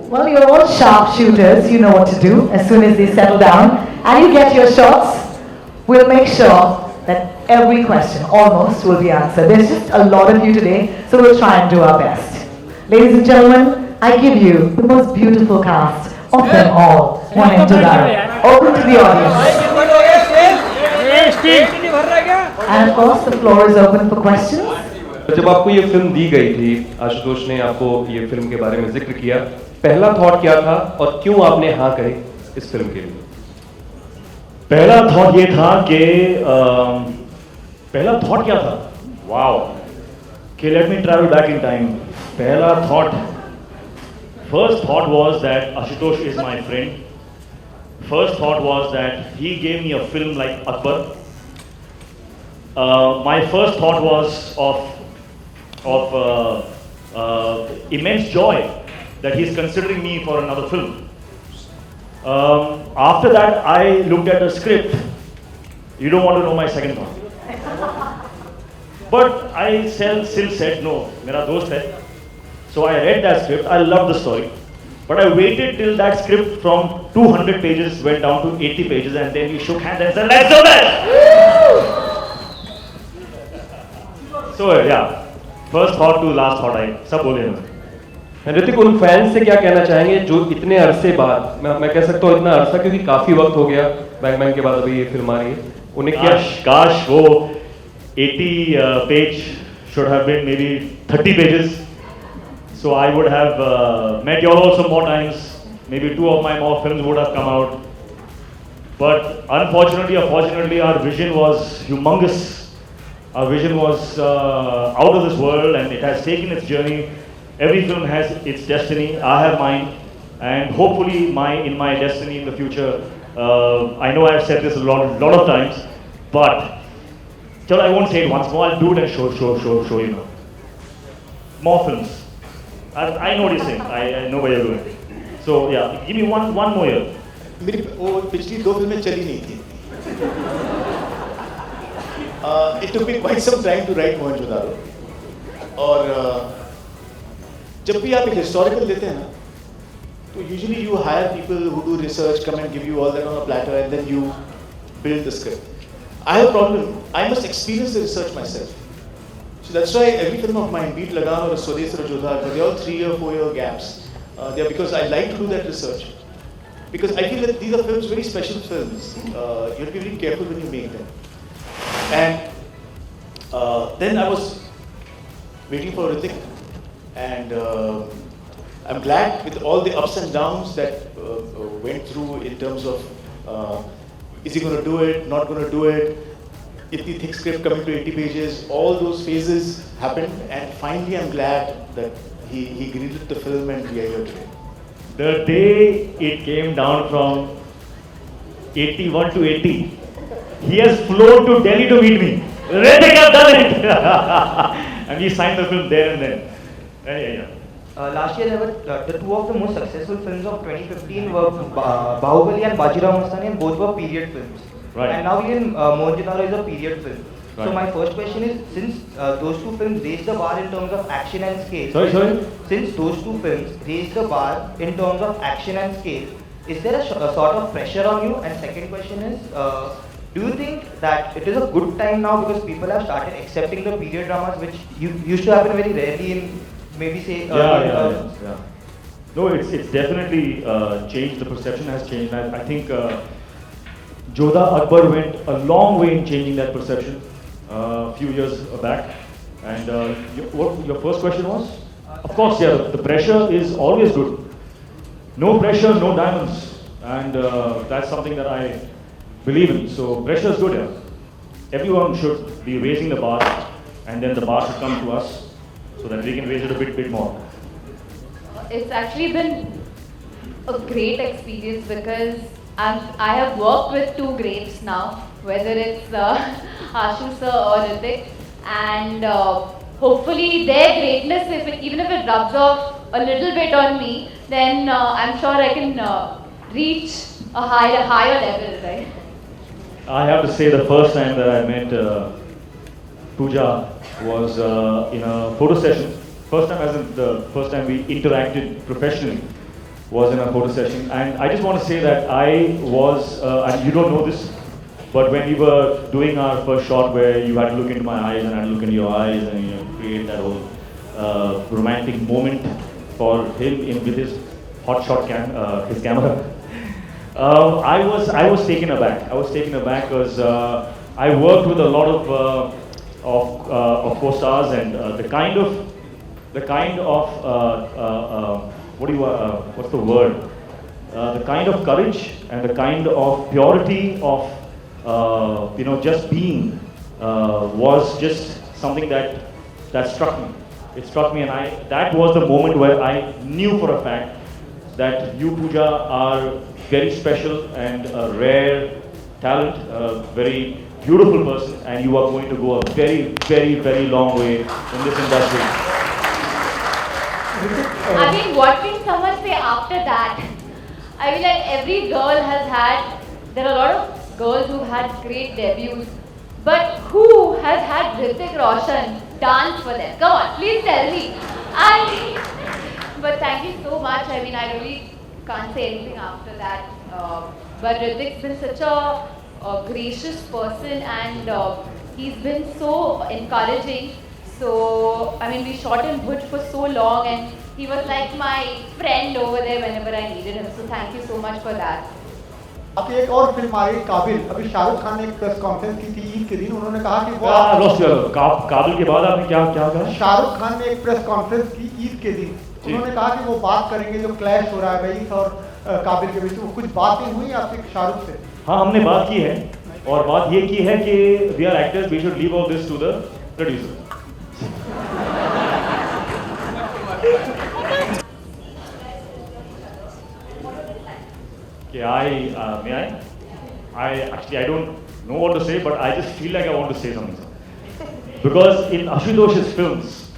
Well, you're all sharpshooters. You know what to do as soon as they settle down and you get your shots. We'll make sure that every question almost will be answered. There's just a lot of you today, so we'll try and do our best. Ladies and gentlemen, I give you the most beautiful cast of them all. Mohenjo-daro. Open to the audience. And of course, the floor is open for questions. जब आपको ये film दी गई थी, आशुतोष ने आपको ये film के बारे में जिक्र किया, पहला थॉट क्या था और क्यों आपने हाँ कही इस फिल्म के लिए? पहला थॉट ये था कि पहला थॉट क्या था? वाओ, कि let me travel back in time. पहला thought, first thought was that Ashutosh is my friend. First thought was that he gave me a film like Akbar. My first thought was of immense joy that he's considering me for another film. After that, I looked at the script. You don't want to know my second thought. But I still said no, mera dost hai. So I read that script. I loved the story. But I waited till that script from 200 pages went down to 80 pages, and then we shook hands and said, let's do this! So yeah, first thought to last thought, I सब बोले हैं. ऋतिक, उन fans से क्या कहना चाहेंगे जो इतने अरसे बाद, मैं कह सकता हूँ इतना अरसा क्योंकि काफी वक्त हो गया बैंगमैन के बाद अभी ये फिल्म आ रही है, उन्हें क्या काश वो 80 page should have been maybe 30 pages. So I would have met you all also more times. Maybe 2 of my more films would have come out. But unfortunately or fortunately, our vision was humongous. Our vision was out of this world, and it has taken its journey. Every film has its destiny. I have mine, and hopefully in my destiny in the future. I know I have said this a lot of times, but still I won't say it once more. I'll do it and show you now. More films. I know what you're saying. I know where you're going. So yeah, give me one more year. मेरी वो पिछली 2 फिल्में चली नहीं थी. It took me quite some time to write Mohenjo-daro. और जब भी आप एक historical लेते हैं ना, तो usually you hire people who do research, come and give you all that on a platter, and then you build the script. I have a problem. I must experience the research myself. So that's why every film of mine, be it Lagaan or Swades or Jodha, they're all 3-year, 4-year gaps. They're because I like to do that research. Because I feel that these are films, very special films. You have to be very careful when you make them. And then I was waiting for Hrithik, and I'm glad with all the ups and downs that went through in terms of is he going to do it, not going to do it, itni thick script coming to 80 pages, all those phases happened, and finally I'm glad that he greeted the film and we are here today. The day it came down from 81 to 80, he has flown to Delhi to meet me. Hrithik has done it! And we signed the film there and then. Yeah. Last year, there were the 2 of the most successful films of 2015 were Bahubali and Bajirao Mastani, and both were period films. Right. And now again, Mohenjo-daro is a period film. Right. So my first question is, since those 2 films raised the bar in terms of action and scale. Sorry? Since those 2 films raised the bar in terms of action and scale, is there a sort of pressure on you? And second question is, do you think that it is a good time now because people have started accepting the period dramas, which used to happen very rarely in maybe say Yeah. No, it's definitely changed. The perception has changed. I think Jodha Akbar went a long way in changing that perception a few years back. And what your first question was? Of course, yeah. The pressure is always good. No pressure, no diamonds, and that's something that I believe in. So pressure is good. Yeah. Everyone should be raising the bar, and then the bar should come to us so that we can raise it a bit more. It's actually been a great experience because I have worked with 2 greats now, whether it's Ashu sir or Hrithik, and hopefully their greatness, even if it rubs off a little bit on me, then I'm sure I can reach a higher level, right? I have to say the first time that I met Pooja was in a photo session. First time, as in the first time we interacted professionally. was in a photo session, and I just want to say that I was, and you don't know this, but when we were doing our first shot where you had to look into my eyes and I had to look into your eyes and create that whole romantic moment for him with his hot shot his camera. I was taken aback. I was taken aback because I worked with a lot of co-stars, and the kind of what's the word? The kind of courage and the kind of purity of just being was just something that struck me. It struck me, and that was the moment where I knew for a fact that you, Pooja, are very special and a rare talent, a very beautiful person, and you are going to go a very, very, very long way in this industry. I mean, what can someone say after that? I mean, like every girl has had, there are a lot of girls who've had great debuts, but who has had Hrithik Roshan dance for them? Come on, please tell me. But thank you so much. I mean, I really can't say anything after that. But Hrithik's been such a gracious person, and he's been so encouraging. So, I mean, we shot in Bhuj for so long, and he was like my friend over there whenever I needed him. So, thank you so much for that. अभी एक और film आ रही काबिल, अभी शाहरुख खान ने एक press conference की थी ईद के दिन, उन्होंने कहा कि वो काबिल के बाद आपने क्या कहा? शाहरुख खान ने एक प्रेस कॉन्फ्रेंस की ईद के दिन, उन्होंने कहा कि वो बात करेंगे जो क्लैश हो रहा है रईस और काबिल के बीच, वो कुछ बातें हुई आपकी शाहरुख से? हाँ, हमने बात की है, और बात ये की है कि we are actors, we should leave all this to the producer. Okay, I don't know what to say, but I just feel like I want to say something. Because in Ashutosh's films,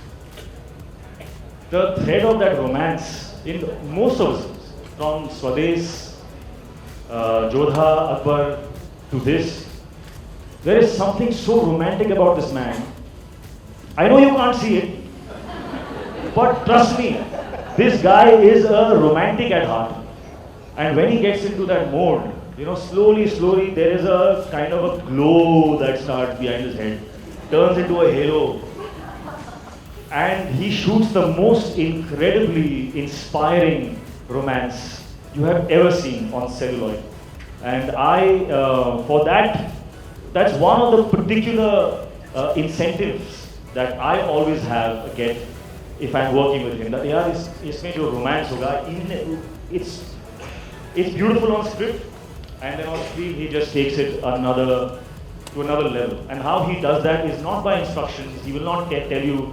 the thread of that romance in most of his films, from Swades, Jodha, Akbar to this, there is something so romantic about this man. I know you can't see it, but trust me, this guy is a romantic at heart. And when he gets into that mode, slowly, there is a kind of a glow that starts behind his head, turns into a halo. And he shoots the most incredibly inspiring romance you have ever seen on celluloid. And for that, that's one of the particular incentives that I always get if I'm working with him. That isme jo romance hoga, it's beautiful on script, and then on screen he just takes it to another level. And how he does that is not by instructions. He will not tell you,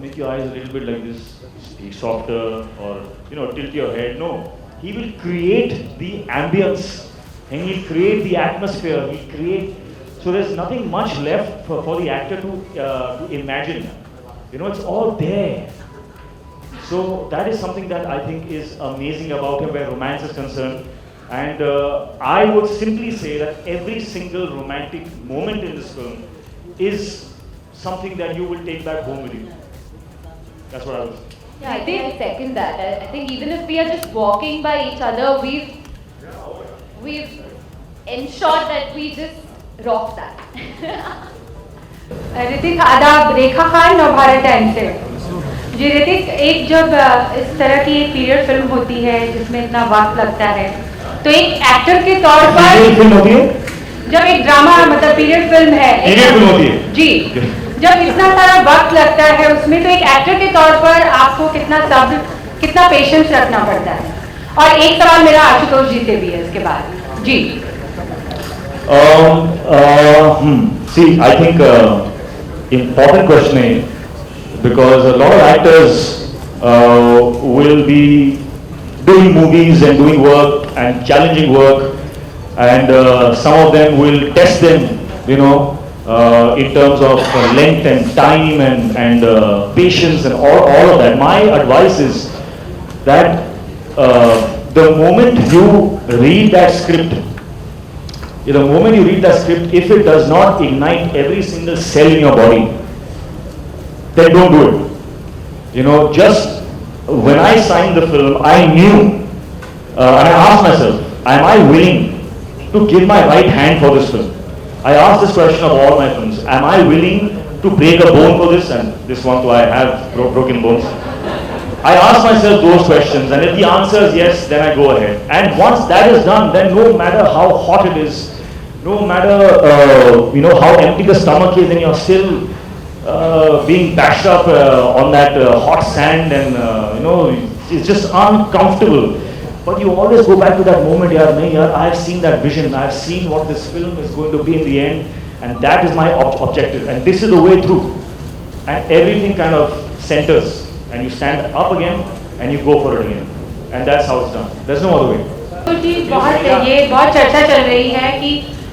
make your eyes a little bit like this, speak softer, or tilt your head. No, he will create the ambience, and he'll create the atmosphere. He'll create. So there's nothing much left for the actor to imagine. It's all there. So that is something that I think is amazing about him where romance is concerned. And I would simply say that every single romantic moment in this film is something that you will take back home with you. That's what I was. Yeah, I think I second that. I think even if we are just walking by each other, we've ensured that we just rock that. Hrithik आदाब, रेखा Khan Navbharat time से. जी ऋतिक, एक जब इस तरह की एक period film होती है जिसमें इतना वक्त लगता है, तो एक एक्टर के तौर पर फिल्म होती है? जब एक ड्रामा मतलब पीरियड फिल्म है, पीरियड फिल्म होती है जी, जब इतना सारा वक्त लगता है उसमें, तो एक एक्टर के तौर पर आपको कितना सब्र, कितना पेशेंस रखना पड़ता है? और एक सवाल मेरा आशुतोष जी से भी है इसके बाद जी. See, I think important question, because a lot of actors will be doing movies and doing work and challenging work, and some of them will test them, in terms of length and time and patience and all of that. My advice is that the moment you read that script, if it does not ignite every single cell in your body, then don't do it. Just when I signed the film, I knew, and I asked myself, am I willing to give my right hand for this film? I asked this question of all my films. Am I willing to break a bone for this? And this one too, I have broken bones. I ask myself those questions, and if the answer is yes, then I go ahead. And once that is done, then no matter how hot it is, no matter how empty the stomach is, and you're still being bashed up on that hot sand, and it's just uncomfortable. But you always go back to that moment, I have seen that vision, I have seen what this film is going to be in the end, and that is my objective, and this is the way through. And everything kind of centers, and you stand up again, and you go for it again. And that's how it's done. There's no other way. ये बहुत चर्चा चल रही है कि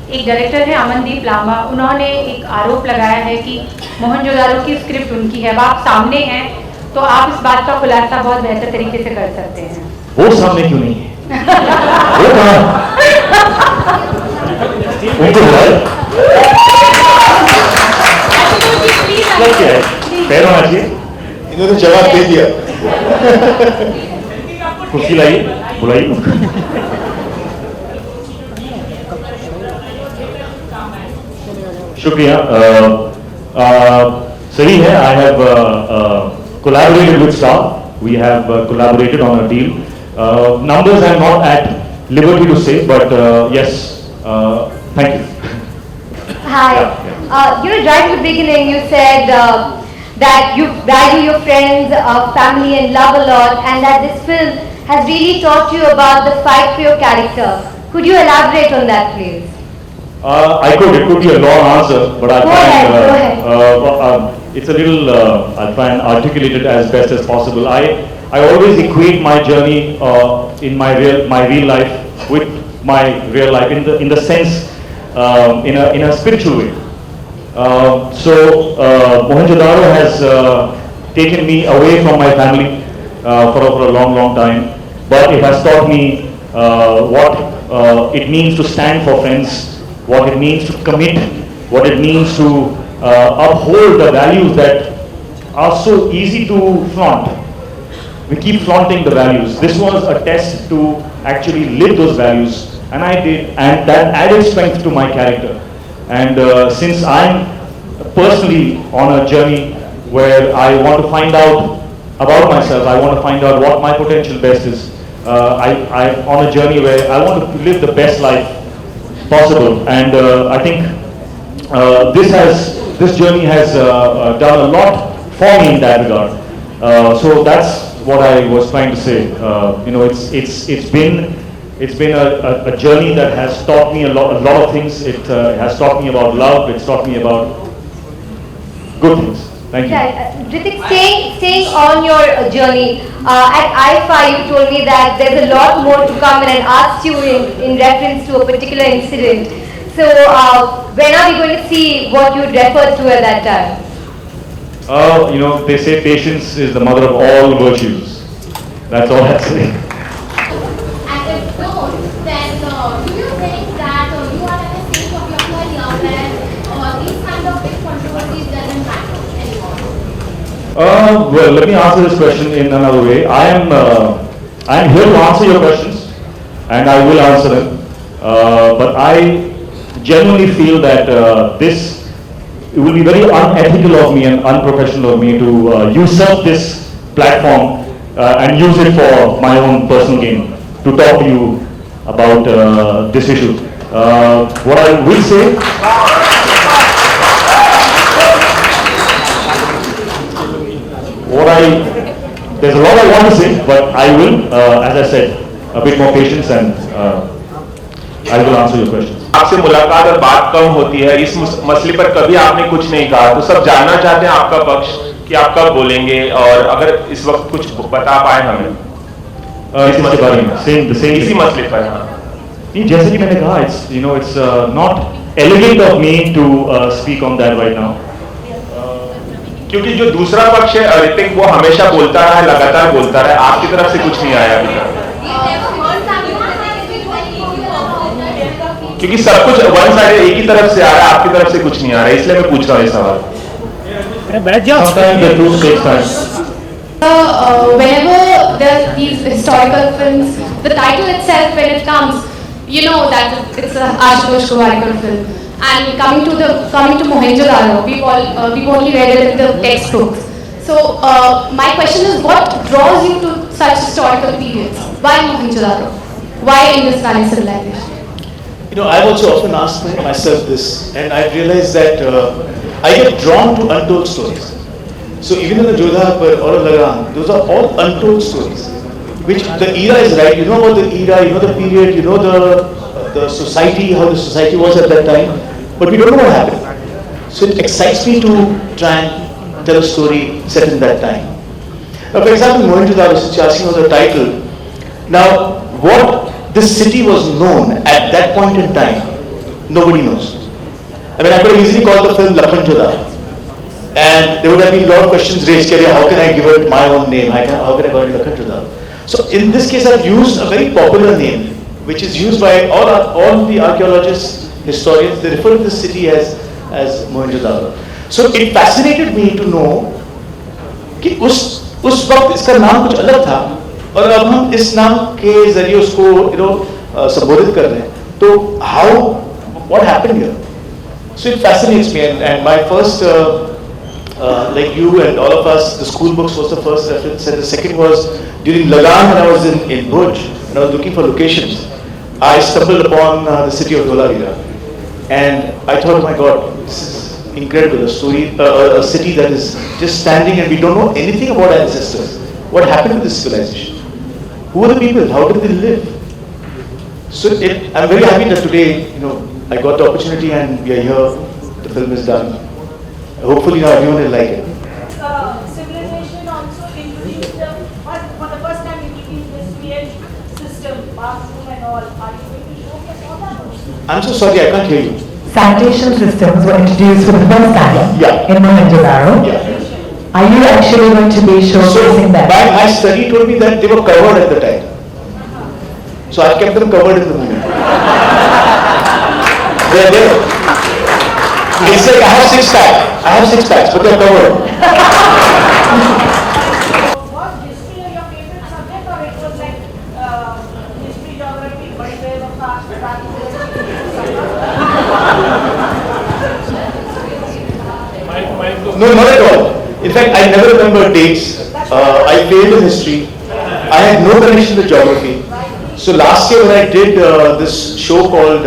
एक director है अमनदीप लांबा, उन्होंने एक आरोप लगाया है कि मोहनजोदारो की स्क्रिप्ट उनकी है। अब आप सामने हैं तो आप इस बात का खुलासा बहुत बेहतर तरीके से कर सकते हैं। वो सामने क्यों नहीं है? वो कहाँ? उनको बुलाए। क्या है? पैर होना चाहिए। इन्होंने जवाब दे दिया। कुर्सी लाइए, बुलाइए। शुक्रिया। सही है, I have collaborated with Star. We have collaborated on a deal. Numbers I'm not at liberty to say, but yes, thank you. Hi. Right at the beginning you said that you value your friends, family and love a lot, and that this film has really taught you about the fight for your character. Could you elaborate on that, please? It could be a long answer, but I'll try and, it's a little, I'll try and articulate it as best as possible. I always equate my journey in my real life with my real life in the sense, in a spiritual way. Mohenjo-daro has taken me away from my family for a long time, but it has taught me what it means to stand for friends, what it means to commit, what it means to uphold the values that are so easy to flaunt. We keep flaunting the values. This was a test to actually live those values, and I did, and that added strength to my character. And since I'm personally on a journey where I want to find out about myself, I want to find out what my potential best is, I'm on a journey where I want to live the best life possible, and I think this journey has done a lot for me in that regard. So that's what I was trying to say. It's been a journey that has taught me a lot of things. It has taught me about love. It's taught me about good things. Thank you. Yeah, Hrithik, staying on your journey, at IFA you told me that there's a lot more to come, and I asked you in reference to a particular incident. So when are we going to see what you referred to at that time? They say patience is the mother of all virtues. That's all I say. And if don't, then do you think that you are at a stage of your career where these kind of big controversies doesn't matter anymore? Well, let me answer this question in another way. I am here to answer your questions, and I will answer them. But I genuinely feel that it will be very unethical of me and unprofessional of me to usurp this platform and use it for my own personal gain to talk to you about this issue. What I will say, there's a lot I want to say, but I will, as I said, a bit more patience, and I will answer your questions. आपसे मुलाकात और बात कम होती है, इस मसले पर कभी आपने कुछ नहीं कहा, तो सब जानना चाहते हैं आपका पक्ष कि आप कब बोलेंगे, और अगर इस वक्त कुछ बता पाए हमें इस मसले पर, इसी मसले पर। हाँ, जैसे कि मैंने कहा, it's not elegant of me to speak on that right now. क्योंकि जो दूसरा पक्ष है ऋतिक, वो हमेशा बोलता रहा है, लगातार बोलता रहा है, आपकी तरफ से कुछ नहीं आया अभी तक, क्योंकि सब कुछ वन साइड एक ही तरफ से आ रहा है, आपकी तरफ से कुछ नहीं आ रहा है, इसलिए मैं पूछ रहा हूँ ये सवाल। Whenever these historical films, the title itself, when it comes, you know that it's a Ashutosh Gowarikar film. And coming to Mohenjo-daro, we've only read it in the textbooks. So my question is, what draws you to such historical periods? Why Mohenjo-daro? Why Indus Valley civilization? You know, I've also often asked myself this, and I've realized that I get drawn to untold stories. So even in the Jodha Akbar or Lagan, those are all untold stories. Which the era is right. You know about the era, you know the period, you know the society, how the society was at that time, but we don't know what happened. So it excites me to try and tell a story set in that time. Now, for example, Mohenjo-daro, since you're asking about the title, now what this city was known at that point in time, nobody knows. I mean, I could have easily called the film Lakhanjodha, and there would have been a lot of questions raised. How can I give it my own name? How can I call it Lakhanjodha? So in this case, I've used a very popular name, which is used by all the archaeologists, historians. They refer to this city as Mohenjo-daro. So it fascinated me to know कि उस वक्त इसका नाम कुछ अलग था और अब हम इस नाम के जरिए उसको संबोधित कर रहे हैं. तो what happened here? So it fascinates me, and my first like you and all of us, the school books was the first reference, and the second was during Lagan when I was in Bhuj and I was looking for locations. I stumbled upon the city of Dholavira, and I thought, oh my God, this is incredible, a story, a city that is just standing and we don't know anything about our ancestors. What happened to this civilization? Who are the people? How did they live? So I'm very happy that today, I got the opportunity and we are here, the film is done. Hopefully now everyone will like it. Civilization also introduced, for the first time introduced this PH system, bathroom and all. Are you going to showcase all that? I'm so sorry, I can't hear you. Sanitation systems were introduced for the first time in Mohenjo-daro. Are you actually going to be showcasing them? My study told me that they were covered at the time. So I kept them covered in the movie. They're there. It's like I have six packs, but they're covered. Was history your favorite subject, or it was like history, geography, bड़ी there of fast No, not at all. In fact, I never remember dates. I failed in history. I had no connection with geography. So last year when I did this show called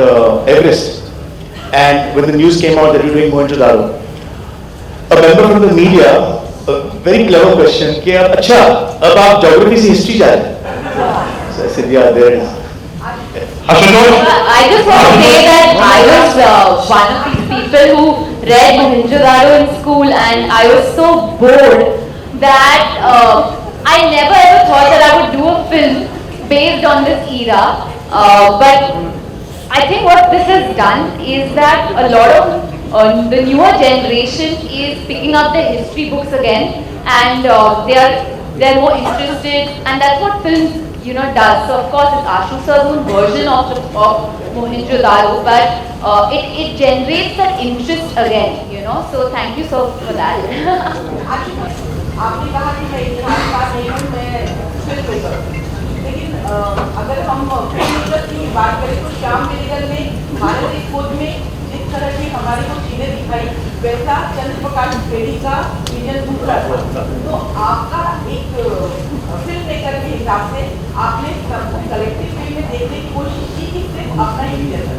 Everest, and when the news came out that you're doing Mohenjo-daro, a member from the media, a very clever question, कि अच्छा अब आप geography से history जा रहे हैं? So I said, yeah, there it is. I just want to say that I was one of these people who read Mohenjo-daro in school, and I was so bored that I never ever thought that I would do a film based on this era. But I think what this has done is that a lot of the newer generation is picking up the history books again, and they're more interested, and that's what films does. So of course it's Ashu sir's own version of Mohenjo-daro, but it generates that interest again, So thank you so for that. आपने कहा कि मैं इतिहास बात नहीं हूँ, मैं film maker, लेकिन अगर हम फिल्म मेकर की बात करें तो श्याम बेनेगल ने भारत एक खोज में जिस तरह की हमारी को चीजें दिखाई, वैसा चंद्रप्रकाश बेदी का विजन दूसरा था. तो आपका एक फिल्म मेकर के हिसाब से आपने सबको कलेक्टिव वे में देखने की कोशिश की कि सिर्फ अपना ही विजन था?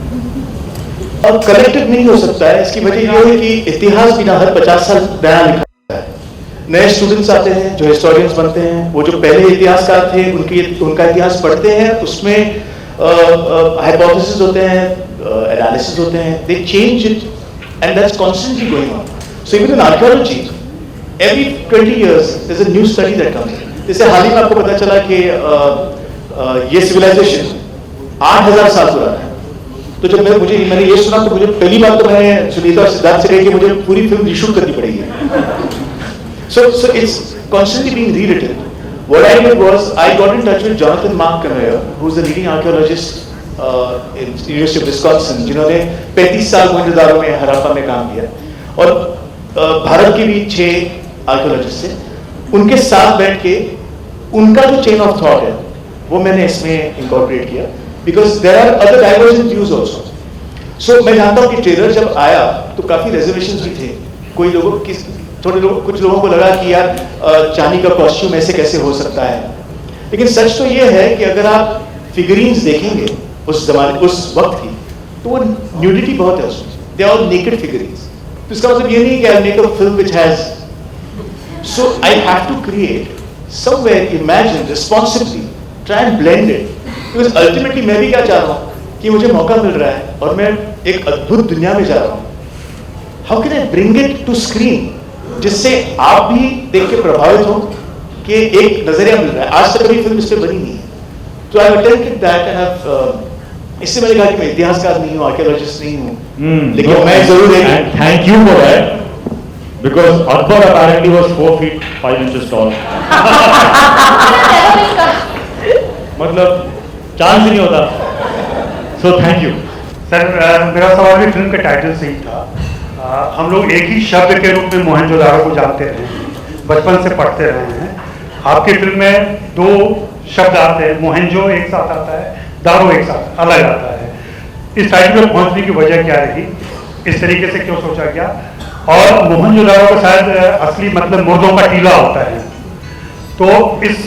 अब कलेक्टिव नहीं हो सकता है. इसकी वजह यह है कि इतिहास बिना हर 50 साल नया लिखा जाता है. नए स्टूडेंट्स आते हैं जो हिस्टोरियंस बनते हैं, वो जो पहले इतिहासकार थे उनका इतिहास पढ़ते हैं, उसमें हाइपोथेसिस होते हैं, एनालिसिस होते हैं, they change it, and that's constantly going on. So even in archaeology every 20 years there is a new study that comes. जैसे हाल ही में आपको पता चला कि ये सिविलाइजेशन 8000 साल पुराना है. तो जब मैंने ये सुना तो मुझे पहली बात तो मैंने सुनीता और सिद्धार्थ से कही कि मुझे पूरी फिल्म रीशूट करनी पड़ेगी. So it's constantly being rewritten. What I did was I got in touch with Jonathan Mark Canoyer, who's the leading archaeologist in University of Wisconsin, जिन्होंने 35 साल मोहेंजोदारो में, हराप्पा में काम किया, और भारत के भी 6 आर्कियोलॉजिस्ट थे. उनके साथ बैठ के उनका जो चेन ऑफ थॉट है वो मैंने इसमें इंकॉर्पोरेट किया, because there are other divergent views also. So मैं जानता हूँ कि ट्रेलर जब आया तो काफ़ी रिजर्वेशंस भी थे. कुछ लोगों को लगा कि यार चांदी का कॉस्ट्यूम ऐसे कैसे हो सकता है, लेकिन सच तो ये है कि अगर आप फिगरीन्स देखेंगे उस जमाने उस वक्त की, तो वो न्यूडिटी बहुत है उसमें. They are all naked figurines. तो इसका मतलब ये नहीं कि I make a film which has, so I have to create somewhere, imagine responsibly, try and blend it. Because ultimately मैं भी क्या चाह रहा हूँ कि मुझे मौका मिल रहा है और मैं एक अद्भुत दुनिया में जा रहा हूँ. How can I bring it to screen जिससे आप भी देख के प्रभावित हो कि एक नजरिया मिल रहा है. आज तक कभी फिल्म इस पर बनी नहीं है. तो आई अटेम्प्टेड दैट एंड इससे मैंने कहा कि मैं इतिहासकार नहीं हूँ, आर्कियोलॉजिस्ट नहीं हूँ, लेकिन मैं जरूर एक thank you for that, because Akbar apparently was 4 feet 5 inches tall. मतलब चांस ही नहीं होता. So thank you sir. मेरा सवाल भी फिल्म के टाइटल से ही था. हम लोग एक ही शब्द के रूप में मोहनजोदारो को जानते रहे हैं, बचपन से पढ़ते रहे हैं. आपकी फिल्म में 2 शब्द आते हैं, मोहनजो एक साथ आता है, दारो एक साथ अलग आता है. इस टाइटल पर पहुंचने की वजह क्या रही, इस तरीके से क्यों सोचा गया? और मोहनजोदारो का शायद असली मतलब मुर्दों का टीला होता है. तो इस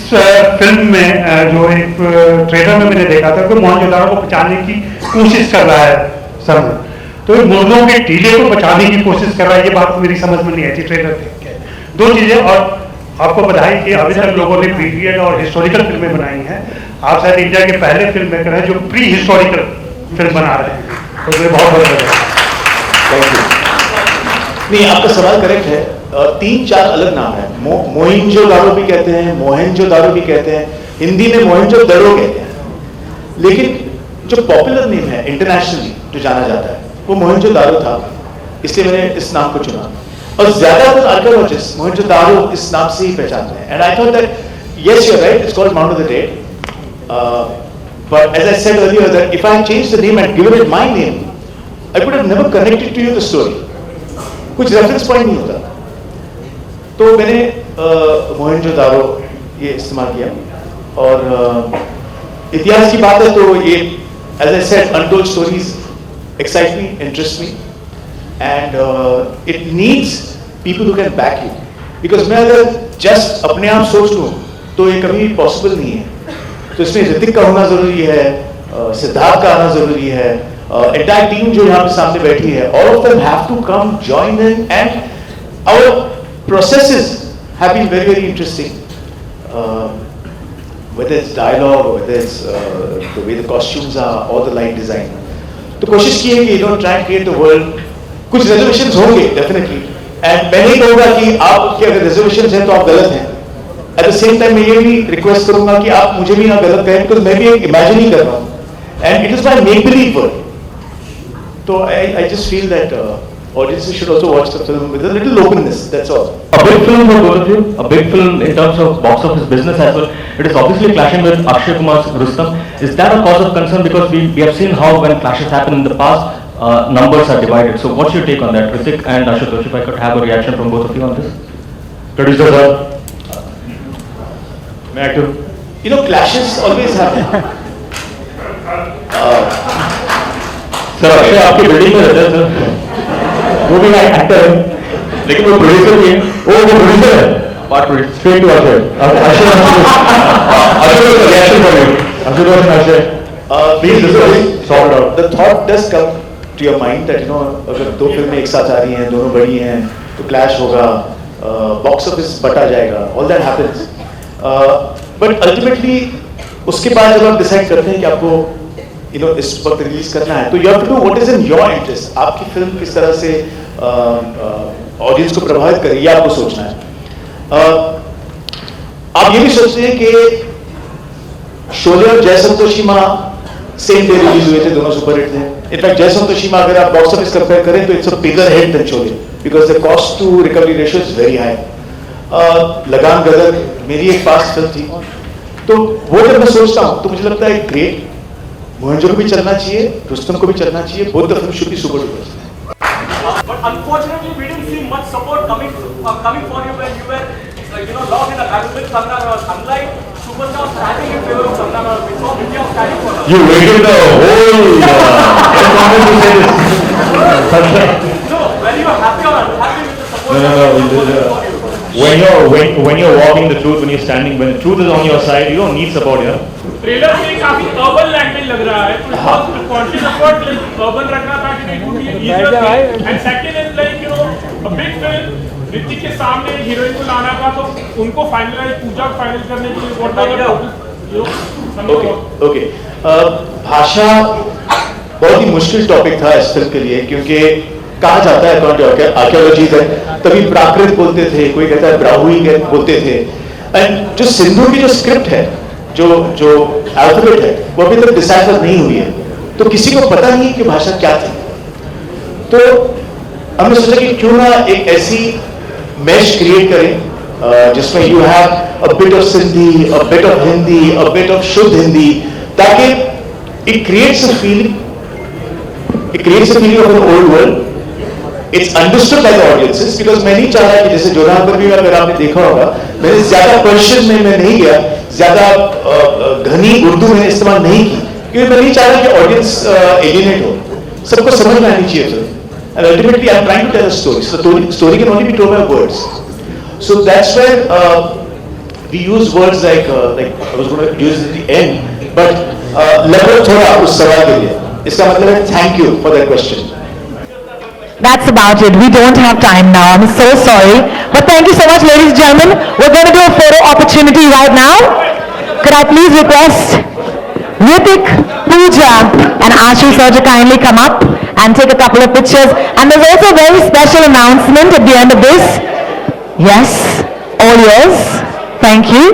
फिल्म में जो एक ट्रेलर में मैंने देखा था कि मोहनजोदारो को बचाने की कोशिश कर रहा है सर, तो मुर्दों के टीले को बचाने की कोशिश कर रहा है. ये बात मेरी समझ में नहीं आई थी ट्रेलर देख के. 2 चीजें. और आपको बधाई कि अभी तक लोगों ने पीरियड और हिस्टोरिकल फिल्में बनाई हैं. आप शायद इंडिया के पहले फिल्म मेकर हैं जो प्री हिस्टोरिकल फिल्म बना रहे हैं, तो मुझे बहुत बहुत बधाई. नहीं, आपका सवाल करेक्ट है. 3-4 अलग नाम है. मोहनजोदारो भी कहते हैं, मोहनजोदारो भी कहते हैं, हिंदी में मोहनजोदड़ो कहते हैं. लेकिन जो पॉपुलर नेम है इंटरनेशनली जो जाना जाता है वो मोहनजोदारो था, इसलिए मैंने इस नाम को चुना. और ज्यादातर आर्कियोलॉजिस्ट मोहनजोदारो इस नाम से ही पहचानते हैं. And I thought that yes, you're right, it's called Mound of the Dead. But as I said earlier, that if I had changed the name and given it my name, I could have never connected to you the story. कुछ reference point नहीं होता. तो मैंने मोहनजोदारो ये इस्तेमाल किया. और इतिहास की बात है तो ये, as I said, untold stories excite me, interest me, and it needs people who can back you. Because मैं अगर just अपने आप सोच लूँ तो ये कभी पॉसिबल नहीं है. तो इसमें ऋतिक का होना जरूरी है, सिद्धार्थ का आना जरूरी है, entire team जो यहाँ पे सामने बैठी है, all of them have to come join in, and our processes have been very very interesting. Whether it's dialogue, or whether it's the way the costumes are, or the light design. तो कोशिश की है कि try and create the world. कुछ reservations होंगे definitely, and मैं नहीं कहूँगा कि आपके अगर reservations हैं तो आप गलत हैं. At the same time मैं ये भी request करूँगा कि आप मुझे भी ना गलत कहें, because मैं भी एक imagine ही कर रहा हूँ, and it is my make believe world. So I just feel that audiences should also watch the film with a little openness. That's all. A big film for both of you, a big film in terms of box office business as well. It is obviously clashing with Akshay Kumar's Rustom. Is that a cause of concern? Because we have seen how when clashes happen in the past, numbers are divided. So what's your take on that, Hrithik and Ashutosh? If I could have a reaction from both of you on this. Producer sir. May I do? Clashes always happen. Sir Akshay आपकी building में रहता है sir, वो भी actor है लेकिन वो producer भी है. वो प्रोड्यूसर है, part producer. Straight to Akshay. Akshay reaction for you. Ashutosh and Akshay. Please sort out. The thought does come to your mind that अगर 2 फिल्में एक साथ आ रही हैं, दोनों बड़ी हैं, तो क्लैश होगा, बॉक्स ऑफिस बटा जाएगा. All that happens. But ultimately उसके बाद जब आप डिसाइड करते हैं कि आपको इस वक्त रिलीज करना है, तो you have to do what is in your interest. आपकी फिल्म किस तरह से ऑडियंस को प्रभावित करे, ये आपको सोचना है. आप ये भी सोचते हैं कि शोले और जय संतोषीमा सेम डे रिलीज हुए थे, दोनों सुपरहिट थे. इनफैक्ट जय संतोषीमा अगर आप बॉक्स ऑफिस कंपेयर करें तो it's a bigger hit than Sholay, because the cost to recovery ratio is very high. Lagaan Gadar मेरी एक पास्ट फिल्म थी, तो वो जब मैं सोचता हूँ तो मुझे लगता है ग्रेट, मोहनजो को भी चलना चाहिए, रुस्तम को भी चलना चाहिए. Both the film should be super duper. But unfortunately, we didn't see much support coming for you when you were like, lost in a battle with Kangana Ranaut. Unlike Superstar standing in favor of Kangana Ranaut, we saw Vidya standing for her. You waited the whole moment to say this. No, when you are happy or unhappy with the support, No. When you're walking the truth, when you're standing, when the truth is on your side, you don't need support, trailer में काफी urban language लग रहा है, तो बहुत conscious effort urban रखना था कि it would be easier. And second is like a big film, Hrithik के सामने हीरोइन को लाना था, तो उनको फाइनलाइज पूजा फाइनल करने के लिए what was ओके भाषा बहुत ही मुश्किल टॉपिक था इस फिल्म के लिए, क्योंकि कहा जाता है आर्कियोलॉजी है, तभी प्राकृत बोलते थे, कोई कहता है ब्राहुई बोलते थे, एंड जो सिंधु की जो स्क्रिप्ट है, जो अल्फाबेट है, वो अभी तक डिसाइफर नहीं हुई है, तो किसी को पता नहीं कि भाषा क्या थी। तो हमने सोचा कि क्यों ना एक ऐसी मैश क्रिएट करें जिसमें you have a bit of Sindhi, a bit of Hindi, a bit of शुद्ध हिंदी, ताकि it creates a feeling of an old world. It's understood by the audiences, because मैं नहीं चाह रहा कि जैसे जोधा पर भी अगर आपने देखा होगा, मैंने ज्यादा पर्शियन में मैं नहीं गया, ज्यादा घनी उर्दू मैंने इस्तेमाल नहीं की, क्योंकि मैं नहीं चाह रहा कि ऑडियंस एलियनेट हो, सबको समझ में आनी चाहिए film. And ultimately, I'm trying to tell a story. So the story can only be told by words. So that's where we use words like I was going to use it at the end, but लगभग थोड़ा उस सवाल के लिए, इसका मतलब है thank you for that question. That's about it. We don't have time now. I'm so sorry. But thank you so much, ladies and gentlemen. We're going to do a photo opportunity right now. Could I please request Hrithik, Pooja and Ashu sir to kindly come up and take a couple of pictures. And there's also a very special announcement at the end of this. Yes, all yours. Thank you.